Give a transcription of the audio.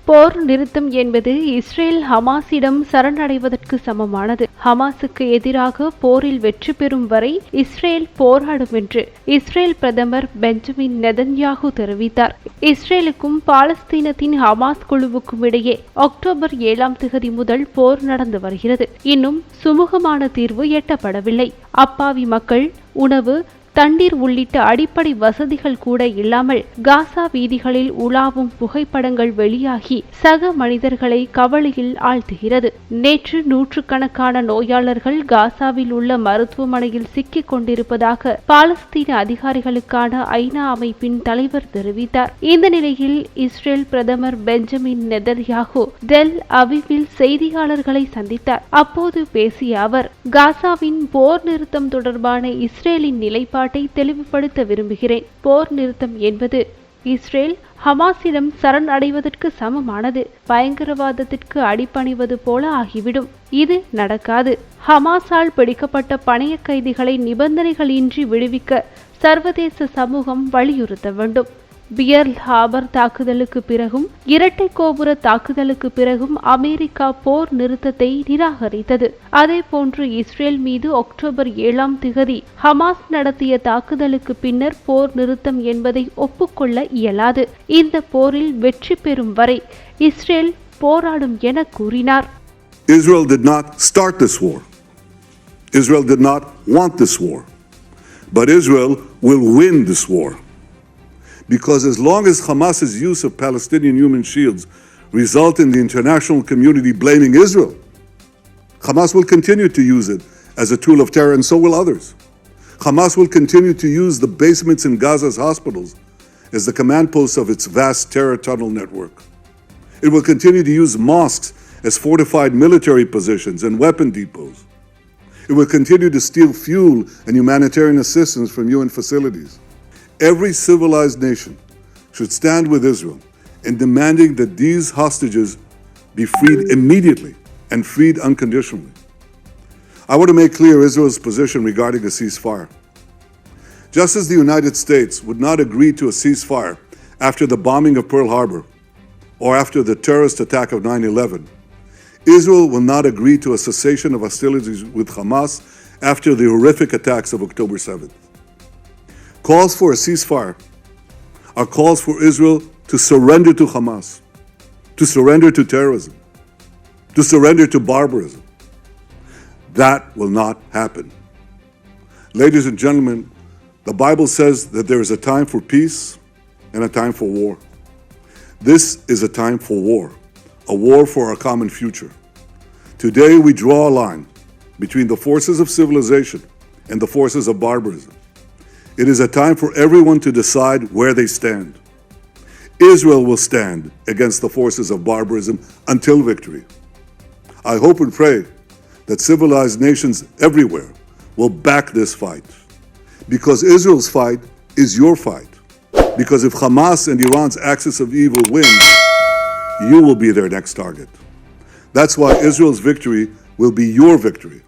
போர் நிறுத்தம் என்பது இஸ்ரேல் ஹமாஸிடம் சரணடைவதற்கு சமமானது. ஹமாஸுக்கு எதிராக போரில் வெற்றி பெறும் வரை இஸ்ரேல் போராடும் என்று இஸ்ரேல் பிரதமர் பெஞ்சமின் நெதன்யாகு தெரிவித்தார். இஸ்ரேலுக்கும் பாலஸ்தீனத்தின் ஹமாஸ் குழுவுக்கும் இடையே அக்டோபர் 7 முதல் போர் நடந்து வருகிறது. இன்னும் சுமூகமான தீர்வு எட்டப்படவில்லை. அப்பாவி மக்கள் உணவு, தண்ணீர் உள்ளிட்ட அடிப்படை வசதிகள் கூட இல்லாமல் காசா வீதிகளில் உலாவும் புகைப்படங்கள் வெளியாகி சக மனிதர்களை கவலையில் ஆழ்த்துகிறது. நேற்று நூற்றுக்கணக்கான நோயாளர்கள் காசாவில் உள்ள மருத்துவமனையில் சிக்கிக் கொண்டிருப்பதாக பாலஸ்தீன அதிகாரிகளுக்கான ஐநா அமைப்பின் தலைவர் தெரிவித்தார். இந்த நிலையில் இஸ்ரேல் பிரதமர் பெஞ்சமின் நெதன்யாகு டெல் அவிவில் செய்தியாளர்களை சந்தித்தார். அப்போது பேசிய அவர், காசாவின் போர் நிறுத்தம் தொடர்பான இஸ்ரேலின் நிலைப்பாடு தெளிவுபடுத்த விரும்புகிறேன். போர் நிறுத்தம் என்பது இஸ்ரேல் ஹமாஸிடம் சரண் அடைவதற்கு சமமானது. பயங்கரவாதத்திற்கு அடிபணிவது போல ஆகிவிடும். இது நடக்காது. ஹமாஸால் பிடிக்கப்பட்ட பணைய கைதிகளை நிபந்தனைகளின்றி விடுவிக்க சர்வதேச சமூகம் வலியுறுத்த வேண்டும். பியர்ல் ஹார்பர் தாக்குதலுக்கு பிறகும் இரட்டை கோபுர தாக்குதலுக்கு பிறகும் அமெரிக்கா போர் நிறுத்தத்தை நிராகரித்தது. அதேபோன்று இஸ்ரேல் மீது அக்டோபர் 7 ஹமாஸ் நடத்திய தாக்குதலுக்கு பின்னர் போர் நிறுத்தம் என்பதை ஒப்புக்கொள்ள இயலாது. இந்த போரில் வெற்றி பெறும் வரை இஸ்ரேல் போராடும் என கூறினார். Israel did not start this war. Israel did not want this war. But Israel will win this war. Because as long as Hamas's use of Palestinian human shields result in the international community blaming Israel, Hamas will continue to use it as a tool of terror, and so will others. Hamas will continue to use the basements in Gaza's hospitals as the command posts of its vast terror tunnel network. It will continue to use mosques as fortified military positions and weapon depots. It will continue to steal fuel and humanitarian assistance from UN facilities. Every civilized nation should stand with Israel in demanding that these hostages be freed immediately and freed unconditionally. I want to make clear Israel's position regarding a ceasefire. Just as the United States would not agree to a ceasefire after the bombing of Pearl Harbor or after the terrorist attack of 9/11, Israel will not agree to a cessation of hostilities with Hamas after the horrific attacks of October 7th. Calls for a ceasefire are calls for Israel to surrender to Hamas, to surrender to terrorism, to surrender to barbarism. That will not happen. Ladies and gentlemen, the Bible says that there is a time for peace and a time for war. This is a time for war for our common future. Today we draw a line between the forces of civilization and the forces of barbarism. It is a time for everyone to decide where they stand. Israel will stand against the forces of barbarism until victory. I hope and pray that civilized nations everywhere will back this fight. Because Israel's fight is your fight. Because if Hamas and Iran's axis of evil wins, you will be their next target. That's why Israel's victory will be your victory.